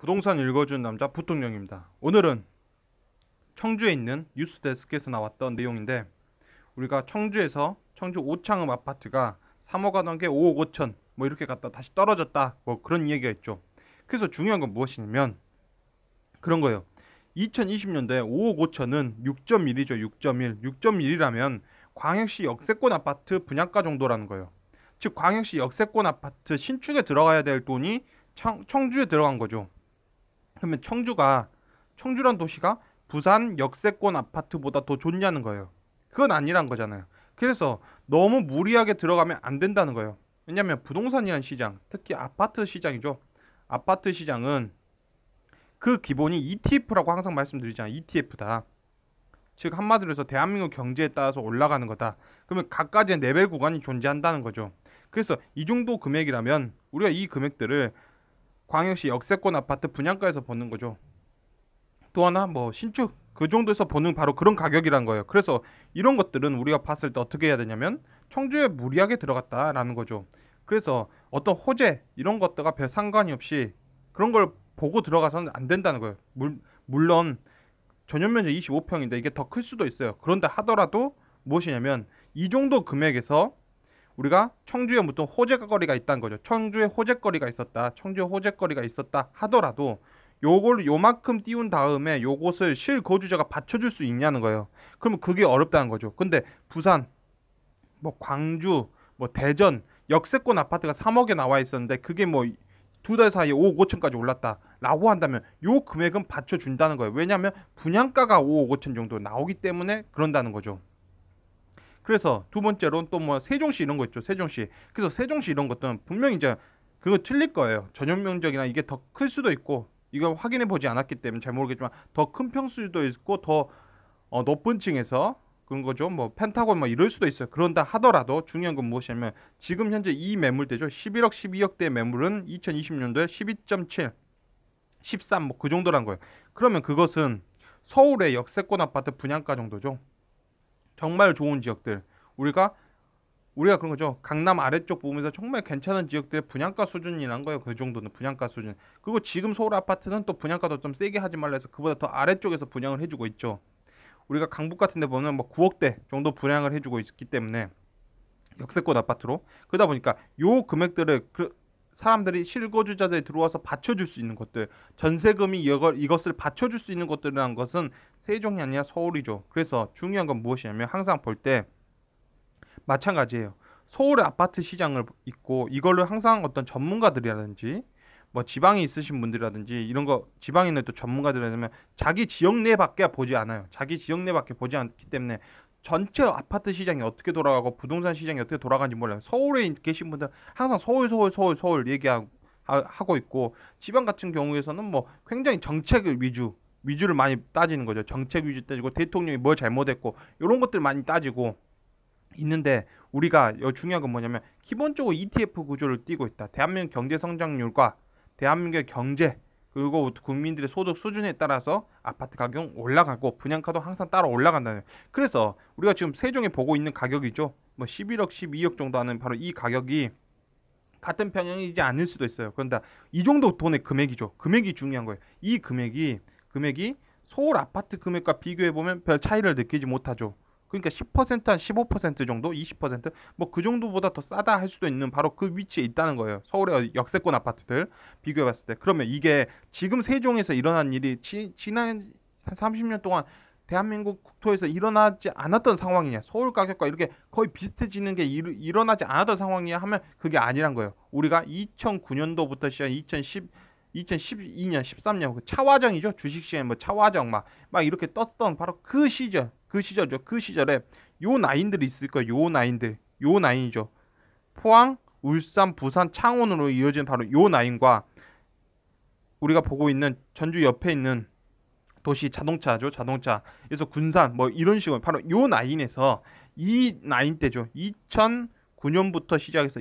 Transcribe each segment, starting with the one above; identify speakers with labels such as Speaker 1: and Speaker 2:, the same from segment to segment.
Speaker 1: 부동산 읽어준 남자 부통령입니다. 오늘은 청주에 있는 뉴스데스크에서 나왔던 내용인데, 우리가 청주에서 청주 오창읍 아파트가 3억 하던 게 5억 5천 뭐 이렇게 갔다 다시 떨어졌다, 뭐 그런 이야기가 있죠. 그래서 중요한 건 무엇이냐면 그런 거예요. 2020년도에 5억 5천은 6.1이죠. 6.1. 6.1이라면 광역시 역세권 아파트 분양가 정도라는 거예요. 즉 광역시 역세권 아파트 신축에 들어가야 될 돈이 청주에 들어간 거죠. 그러면 청주란 도시가 부산 역세권 아파트보다 더 좋냐는 거예요. 그건 아니란 거잖아요. 그래서 너무 무리하게 들어가면 안 된다는 거예요. 왜냐하면 부동산이라는 시장, 특히 아파트 시장이죠. 아파트 시장은 그 기본이 ETF라고 항상 말씀드리잖아요. ETF다. 즉 한마디로 해서 대한민국 경제에 따라서 올라가는 거다. 그러면 각가지의 레벨 구간이 존재한다는 거죠. 그래서 이 정도 금액이라면 우리가 이 금액들을 광역시 역세권 아파트 분양가에서 보는 거죠. 또 하나 뭐 신축 그 정도에서 보는 바로 그런 가격이란 거예요. 그래서 이런 것들은 우리가 봤을 때 어떻게 해야 되냐면 청주에 무리하게 들어갔다라는 거죠. 그래서 어떤 호재 이런 것들과 별 상관이 없이 그런 걸 보고 들어가서는 안 된다는 거예요. 물론 전용 면적 25평인데 이게 더 클 수도 있어요. 그런데 하더라도 무엇이냐면 이 정도 금액에서 우리가 청주에 무슨 호재거리가 있다는 거죠. 청주에 호재거리가 있었다. 청주에 호재거리가 있었다 하더라도 요걸 요만큼 띄운 다음에 요것을 실거주자가 받쳐줄 수 있냐는 거예요. 그러면 그게 어렵다는 거죠. 근데 부산, 뭐 광주, 뭐 대전 역세권 아파트가 3억에 나와 있었는데 그게 뭐 두 달 사이에 5억 5천까지 올랐다라고 한다면 요 금액은 받쳐준다는 거예요. 왜냐하면 분양가가 5억 5천 정도 나오기 때문에 그런다는 거죠. 그래서 두 번째로는 또 뭐 세종시 이런 거 있죠. 세종시. 그래서 세종시 이런 것들은 분명히 이제 그거 틀릴 거예요. 전용 면적이나 이게 더 클 수도 있고 이걸 확인해 보지 않았기 때문에 잘 모르겠지만 더 큰 평수도 있고 더 높은 층에서 그런 거죠. 뭐 펜타곤 뭐 이럴 수도 있어요. 그런다 하더라도 중요한 건 무엇이냐면 지금 현재 이 매물대죠. 11억 12억대 매물은 2020년도에 12.7, 13 뭐 그 정도란 거예요. 그러면 그것은 서울의 역세권 아파트 분양가 정도죠. 정말 좋은 지역들 우리가 그런 거죠. 강남 아래쪽 보면서 정말 괜찮은 지역들의 분양가 수준이란 거예요. 그 정도는 분양가 수준. 그리고 지금 서울 아파트는 또 분양가도 좀 세게 하지 말라 해서 그보다 더 아래쪽에서 분양을 해주고 있죠. 우리가 강북 같은 데 보면 뭐 9억대 정도 분양을 해주고 있기 때문에 역세권 아파트로 그러다 보니까 요 금액들을 사람들이 실거주자들이 들어와서 받쳐줄 수 있는 것들 전세금이 이것을 받쳐줄 수 있는 것들이라는 것은 세종이 아니라 서울이죠. 그래서 중요한 건 무엇이냐면 항상 볼 때 마찬가지예요. 서울의 아파트 시장을 있고 이거를 항상 어떤 전문가들이라든지 뭐 지방에 있으신 분들이라든지 이런 거 지방에 있는 또 전문가들이라면 자기 지역 내밖에 보지 않아요. 자기 지역 내밖에 보지 않기 때문에 전체 아파트 시장이 어떻게 돌아가고 부동산 시장이 어떻게 돌아가는지 몰라요. 서울에 계신 분들 항상 서울 얘기하고 하고 있고 지방 같은 경우에서는 뭐 굉장히 정책을 위주를 많이 따지는 거죠. 정책 위주 따지고 대통령이 뭘 잘못했고 이런 것들 많이 따지고 있는데 우리가 중요한 건 뭐냐면 기본적으로 ETF 구조를 띠고 있다. 대한민국 경제 성장률과 대한민국의 경제 그리고 국민들의 소득 수준에 따라서 아파트 가격은 올라가고 분양가도 항상 따라 올라간다는. 그래서 우리가 지금 세종에 보고 있는 가격이죠. 뭐 11억, 12억 정도 하는 바로 이 가격이 같은 평형이지 않을 수도 있어요. 그런데 이 정도 돈의 금액이죠. 금액이 중요한 거예요. 이 금액이 서울 아파트 금액과 비교해 보면 별 차이를 느끼지 못하죠. 그러니까 10%, 한 15% 정도, 20%뭐 그 정도보다 더 싸다 할 수도 있는 바로 그 위치에 있다는 거예요. 서울의 역세권 아파트들 비교해 봤을 때. 그러면 이게 지금 세종에서 일어난 일이 지난 30년 동안 대한민국 국토에서 일어나지 않았던 상황이냐, 서울 가격과 이렇게 거의 비슷해지는 게 일어나지 않았던 상황이냐 하면 그게 아니란 거예요. 우리가 2009년도부터 시작 2012년, 13년 그 차화정이죠. 주식시장에 뭐 차화정 막 이렇게 떴던 바로 그 시절죠. 그 시절에 요 라인들이 있을 거예요. 요 라인이죠. 포항, 울산, 부산, 창원으로 이어진 바로 요 라인과 우리가 보고 있는 전주 옆에 있는 도시 자동차죠. 자동차. 그래서 군산 뭐 이런 식으로 바로 요 라인에서 이 라인 때죠. 2009년부터 시작해서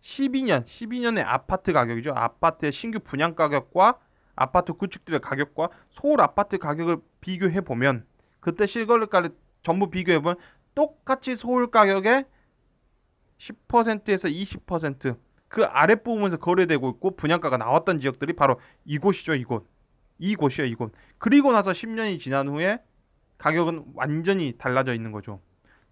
Speaker 1: 12년의 아파트 가격이죠. 아파트의 신규 분양 가격과 아파트 구축들의 가격과 서울 아파트 가격을 비교해 보면 그때 실거래가를 전부 비교해 보면 똑같이 서울 가격의 10%에서 20% 그 아랫부분에서 거래되고 있고 분양가가 나왔던 지역들이 바로 이곳이죠. 이곳이요, 이곳. 그리고 나서 10년이 지난 후에 가격은 완전히 달라져 있는 거죠.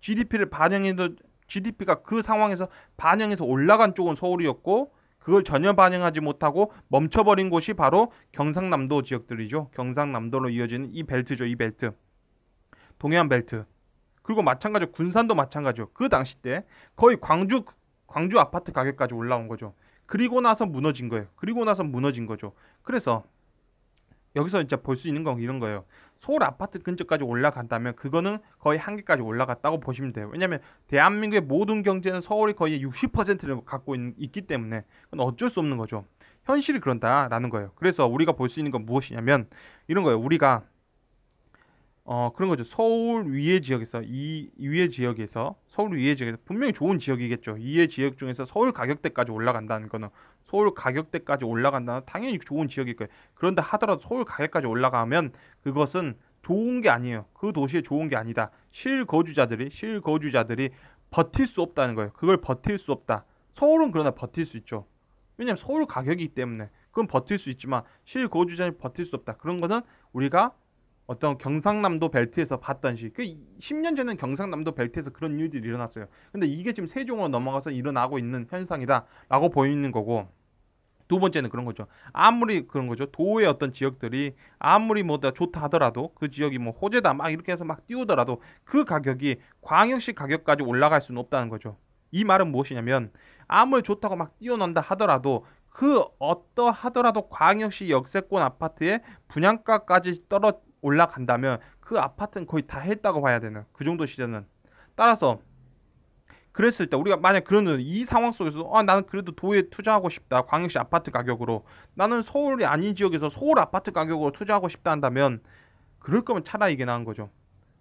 Speaker 1: GDP를 반영해도 GDP가 그 상황에서 반영해서 올라간 쪽은 서울이었고 그걸 전혀 반영하지 못하고 멈춰버린 곳이 바로 경상남도 지역들이죠. 경상남도로 이어지는 이 벨트죠. 이 벨트. 동해안 벨트. 그리고 마찬가지로 군산도 마찬가지죠. 그 당시 때 거의 광주 아파트 가격까지 올라온 거죠. 그리고 나서 무너진 거예요. 그리고 나서 무너진 거죠. 그래서 여기서 이제 볼 수 있는 건 이런 거예요. 서울 아파트 근처까지 올라간다면 그거는 거의 한계까지 올라갔다고 보시면 돼요. 왜냐하면 대한민국의 모든 경제는 서울이 거의 60%를 갖고 있기 때문에 그건 어쩔 수 없는 거죠. 현실이 그런다라는 거예요. 그래서 우리가 볼 수 있는 건 무엇이냐면 이런 거예요. 우리가 그런 거죠. 서울 위의 지역에서 이 위의 지역에서 서울 위의 지역에서 분명히 좋은 지역이겠죠. 이의 지역 중에서 서울 가격대까지 올라간다는 거는 서울 가격대까지 올라간다는 당연히 좋은 지역일 거예요. 그런데 하더라도 서울 가격까지 올라가면 그것은 좋은 게 아니에요. 그 도시에 좋은 게 아니다. 실거주자들이 버틸 수 없다는 거예요. 그걸 버틸 수 없다. 서울은 그러나 버틸 수 있죠. 왜냐하면 서울 가격이기 때문에 그건 버틸 수 있지만 실거주자는 버틸 수 없다. 그런 거는 우리가 어떤 경상남도 벨트에서 봤던 그 10년 전에는 경상남도 벨트에서 그런 일들이 일어났어요. 근데 이게 지금 세종으로 넘어가서 일어나고 있는 현상이다라고 보이는 거고 두 번째는 그런 거죠. 아무리 그런 거죠. 도의 어떤 지역들이 아무리 뭐다 좋다 하더라도 그 지역이 뭐 호재다 막 이렇게 해서 막 띄우더라도 그 가격이 광역시 가격까지 올라갈 수는 없다는 거죠. 이 말은 무엇이냐면 아무리 좋다고 막 띄워놓는다 하더라도 그 어떠하더라도 광역시 역세권 아파트의 분양가까지 올라간다면 그 아파트는 거의 다 했다고 봐야 되는 그 정도 시세는. 따라서 그랬을 때 우리가 만약 그런 이 상황 속에서 나는 그래도 도에 투자하고 싶다. 광역시 아파트 가격으로. 나는 서울이 아닌 지역에서 서울 아파트 가격으로 투자하고 싶다 한다면 그럴 거면 차라리 이게 나은 거죠.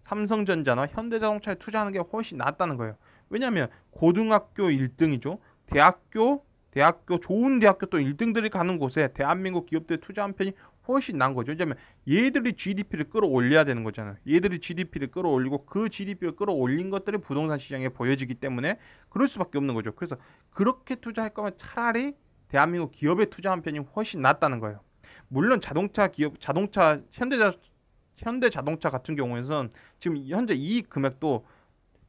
Speaker 1: 삼성전자나 현대자동차에 투자하는 게 훨씬 낫다는 거예요. 왜냐하면 고등학교 1등이죠. 좋은 대학교 또 1등들이 가는 곳에 대한민국 기업들이 투자한 편이 훨씬 나은 거죠. 왜냐면 얘들이 GDP를 끌어올려야 되는 거잖아요. 얘들이 GDP를 끌어올리고 그 GDP를 끌어올린 것들이 부동산 시장에 보여지기 때문에 그럴 수밖에 없는 거죠. 그래서 그렇게 투자할 거면 차라리 대한민국 기업에 투자한 편이 훨씬 낫다는 거예요. 물론 자동차 기업, 현대자동차 같은 경우에는 지금 현재 이익 금액도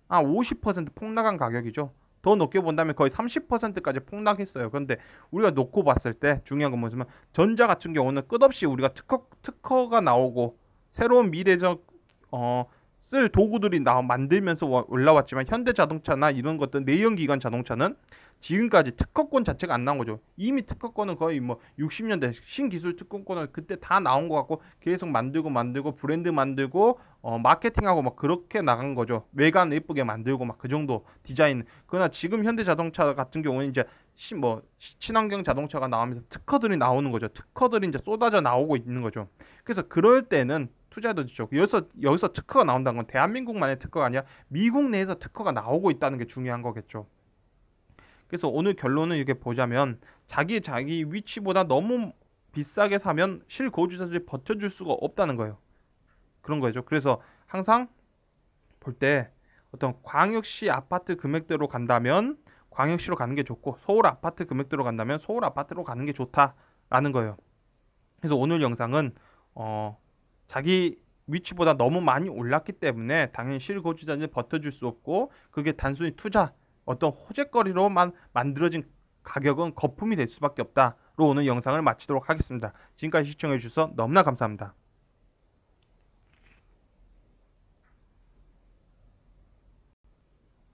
Speaker 1: 50% 폭락한 가격이죠. 더 높게 본다면 거의 30%까지 폭락했어요. 그런데 우리가 놓고 봤을 때 중요한 건 뭐냐면 전자 같은 경우는 끝없이 우리가 특허가 나오고 새로운 미래적 쓸 도구들이 만들면서 올라왔지만 현대자동차나 이런 것들 내연기관 자동차는 지금까지 특허권 자체가 안 나온 거죠. 이미 특허권은 거의 뭐 60년대 신기술 특허권은 그때 다 나온 것 같고 계속 만들고 브랜드 만들고 마케팅하고 막 그렇게 나간 거죠. 외관 예쁘게 만들고 막 그 정도 디자인. 그러나 지금 현대자동차 같은 경우는 이제 친환경 자동차가 나오면서 특허들이 나오는 거죠. 특허들이 이제 쏟아져 나오고 있는 거죠. 그래서 그럴 때는 투자도 좋죠. 여기서 특허가 나온다는 건 대한민국만의 특허가 아니라 미국 내에서 특허가 나오고 있다는 게 중요한 거겠죠. 그래서 오늘 결론은 이렇게 보자면 자기 위치보다 너무 비싸게 사면 실거주자들이 버텨줄 수가 없다는 거예요. 그런 거죠. 그래서 항상 볼 때 어떤 광역시 아파트 금액대로 간다면 광역시로 가는 게 좋고 서울 아파트 금액대로 간다면 서울 아파트로 가는 게 좋다라는 거예요. 그래서 오늘 영상은 자기 위치보다 너무 많이 올랐기 때문에 당연히 실거주자들이 버텨줄 수 없고 그게 단순히 투자 어떤 호재거리로만 만들어진 가격은 거품이 될 수밖에 없다로 오늘 영상을 마치도록 하겠습니다. 지금까지 시청해 주셔서 너무나 감사합니다.